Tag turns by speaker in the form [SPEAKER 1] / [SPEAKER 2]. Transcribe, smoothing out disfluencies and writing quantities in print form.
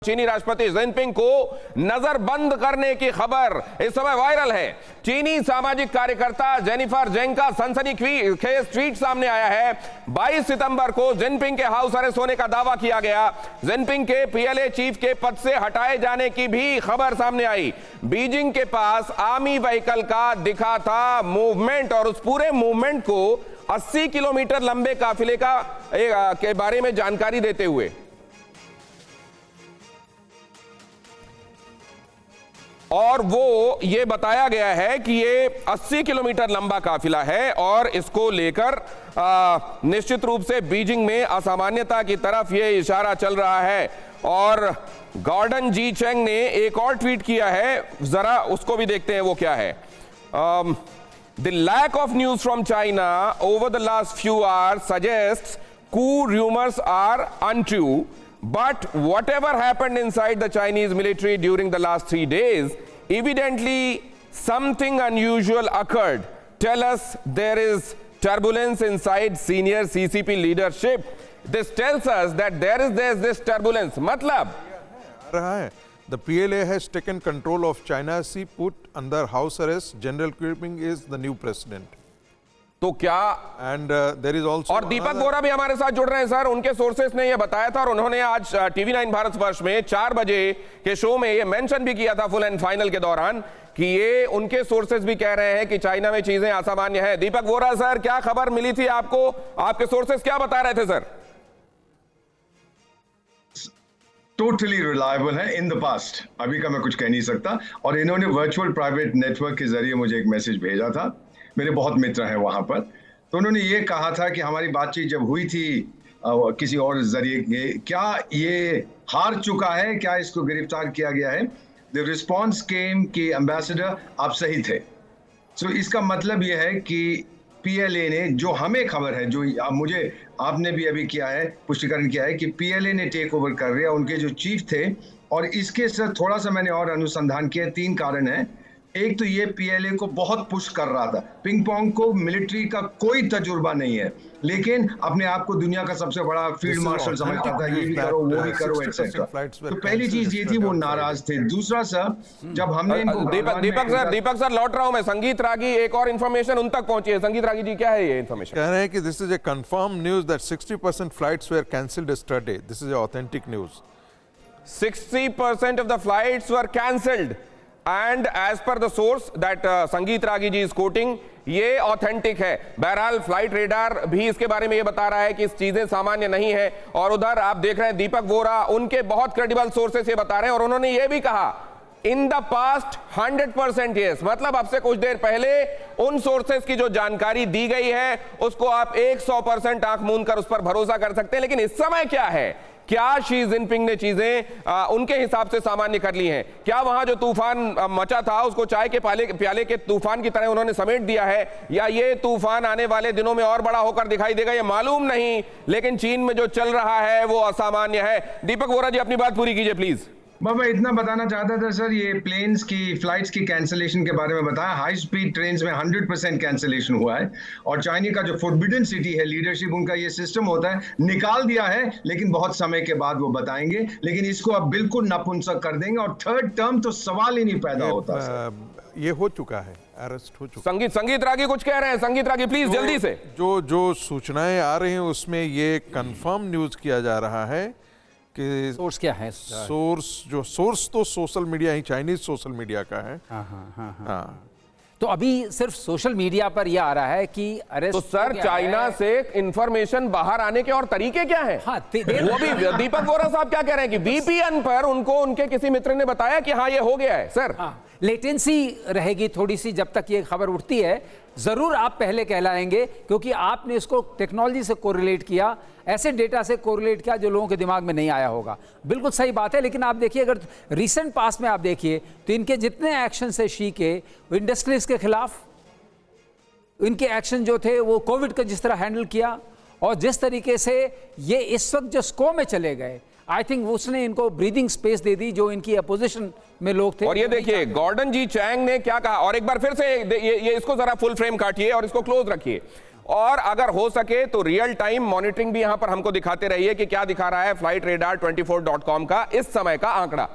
[SPEAKER 1] चीनी राष्ट्रपति जिनपिंग को नजरबंद करने की खबर इस समय वायरल है। चीनी सामाजिक कार्यकर्ता जेनिफर जेंग का सनसनीखेज ट्वीट सामने आया है। 22 सितंबर को जिनपिंग के हाउस अरेस्ट होने का दावा किया गया। जिनपिंग के पीएलए चीफ के पद से हटाए जाने की भी खबर सामने आई। बीजिंग के पास आर्मी व्हीकल का दिखा था मूवमेंट और उस पूरे मूवमेंट को 80 किलोमीटर लंबे काफिले के बारे में जानकारी देते हुए और वो ये बताया गया है कि ये 80 किलोमीटर लंबा काफिला है और इसको लेकर निश्चित रूप से बीजिंग में असामान्यता की तरफ ये इशारा चल रहा है। और गॉर्डन जी चेंग ने एक और ट्वीट किया है, जरा उसको भी देखते हैं वो क्या है। The lack of news from China over the last few hours suggests coup rumors are untrue. But whatever happened inside the Chinese military during the last 3 days, evidently something unusual occurred. Tell us there is turbulence inside senior CCP leadership. This tells us that there's this turbulence. मतलब
[SPEAKER 2] रहा है. The PLA has taken control of China Sea, put under house arrest. General Keeping is the new president.
[SPEAKER 1] तो क्या
[SPEAKER 2] and there is also
[SPEAKER 1] और दीपक बोरा भी हमारे साथ जुड़ रहे हैं सर। उनके सोर्सेस ने यह बताया था और उन्होंने आज TV9 भारतवर्ष में 4 बजे के शो में यह मेंशन भी किया था फुल एंड फाइनल के दौरान कि ये उनके सोर्सेस भी कह रहे हैं कि चाइना में चीजें असामान्य है। दीपक बोरा सर, क्या खबर मिली थी आपको? आपके सोर्सेस क्या बता रहे थे सर?
[SPEAKER 3] टोटली रिलायबल है इन द पास्ट, अभी का मैं कुछ कह नहीं सकता। और इन्होंने वर्चुअल प्राइवेट नेटवर्क के जरिए मुझे एक मैसेज भेजा था। मेरे बहुत मित्र हैं वहां पर, तो उन्होंने ये कहा था कि हमारी बातचीत जब हुई थी किसी और जरिए, क्या ये हार चुका है, क्या इसको गिरफ्तार किया गया है? द रिस्पॉन्स केम कि एम्बेसडर आप सही थे। सो इसका मतलब ये है कि पीएलए ने, जो हमें खबर है, जो मुझे आपने भी अभी किया है, पुष्टिकरण किया है कि पीएलए ने टेक ओवर कर लिया, उनके जो चीफ थे। और इसके साथ थोड़ा सा मैंने और अनुसंधान किया। 3 कारण हैं। एक तो ये पीएलए को बहुत पुश कर रहा था। पिंग पोंग को मिलिट्री का कोई तजुर्बा नहीं है, लेकिन अपने आप को दुनिया का सबसे बड़ा फील्ड मार्शल समझता था। ये भी करो, वो भी करो, एटसेट्रा। तो पहली चीज ये थी, वो नाराज थे। दूसरा सर, जब हमने
[SPEAKER 1] दीपक सर लौट रहा हूं मैं। संगीत रागी, एक और इंफॉर्मेशन उन तक पहुंची है। संगीत रागी जी, क्या है ये इंफॉर्मेशन?
[SPEAKER 2] कह रहे हैं कि this is a confirm news that 60% flights were cancelled yesterday. This is a authentic news.
[SPEAKER 1] 60% of the flights were cancelled. And as per the source that संगीत रागी जी is quoting, ये ऑथेंटिक है। बहरहाल फ्लाइट रेडार भी इसके बारे में ये बता रहा है कि इस चीजें सामान्य नहीं है। और उधर आप देख रहे हैं दीपक बोरा, उनके बहुत क्रेडिबल सोर्सेस ये बता रहे हैं और उन्होंने ये भी कहा इन द पास्ट 100% यस। मतलब अब से कुछ देर पहले उन सोर्सेस की जो जानकारी दी गई है उसको आप 100% आंख मूंद कर उस पर भरोसा कर सकते हैं। लेकिन इस समय क्या है, क्या शी जिनपिंग ने चीजें उनके हिसाब से सामान्य कर ली हैं? क्या वहां जो तूफान मचा था उसको चाय के प्याले के तूफान की तरह उन्होंने समेट दिया है, या ये तूफान आने वाले दिनों में और बड़ा होकर दिखाई देगा, ये मालूम नहीं। लेकिन चीन में जो चल रहा है वो असामान्य है। दीपक बोरा जी, अपनी बात पूरी कीजिए प्लीज।
[SPEAKER 3] मैं इतना बताना चाहता था सर, ये प्लेन्स की फ्लाइट्स की कैंसिलेशन के बारे में बताया। हाई स्पीड ट्रेन्स में 100% कैंसिलेशन हुआ है। और चाइना का जो फॉरबिडन सिटी है, लीडरशिप उनका ये सिस्टम होता है, निकाल दिया है, लेकिन बहुत समय के बाद वो बताएंगे। लेकिन इसको अब बिल्कुल नपुंसक कर देंगे और थर्ड टर्म तो सवाल ही नहीं पैदा होता।
[SPEAKER 2] ये हो चुका है, अरेस्ट हो चुका।
[SPEAKER 1] संगीत रागी कुछ कह रहे हैं। संगीत रागी प्लीज जल्दी से।
[SPEAKER 2] जो सूचनाएं आ रही हैं उसमें ये कंफर्म न्यूज किया जा रहा है कि
[SPEAKER 4] सोर्स क्या है?
[SPEAKER 2] सोर्स तो सोशल मीडिया ही, चाइनीज सोशल मीडिया का है।
[SPEAKER 4] हाँ। तो अभी सिर्फ सोशल मीडिया पर यह आ रहा है कि अरेस्ट।
[SPEAKER 1] तो सर, चाइना से इंफॉर्मेशन बाहर आने के और तरीके क्या हैं?
[SPEAKER 4] हाँ,
[SPEAKER 1] वो भी दीपक बोरा साहब क्या कह रहे हैं कि VPN पर उनको उनके किसी मित्र ने बताया कि हाँ ये हो गया है सर।
[SPEAKER 4] हाँ, लेटेंसी रहेगी थोड़ी सी जब तक ये खबर उठती है। जरूर आप पहले कहलाएंगे क्योंकि आपने इसको टेक्नोलॉजी से कोरिलेट किया, ऐसे डेटा से कोरिलेट किया जो लोगों के दिमाग में नहीं आया होगा। बिल्कुल सही बात है। लेकिन आप देखिए, अगर रिसेंट पास में आप देखिए तो इनके जितने एक्शन है शी के, इंडस्ट्रीज के खिलाफ इनके एक्शन जो थे, वो कोविड का जिस तरह हैंडल किया और जिस तरीके से ये इस वक्त जो स्को में चले गए, आई थिंक उसने इनको ब्रीदिंग स्पेस दे दी जो इनकी अपोजिशन में लोग थे।
[SPEAKER 1] और ये देखिए गॉर्डन जी चैंग ने क्या कहा, और एक बार फिर से ये इसको जरा फुल फ्रेम काटिए और इसको क्लोज रखिए। और अगर हो सके तो रियल टाइम मॉनिटरिंग भी यहां पर हमको दिखाते रहिए कि क्या दिखा रहा है फ्लाइट रेडार 24.com का इस समय का आंकड़ा।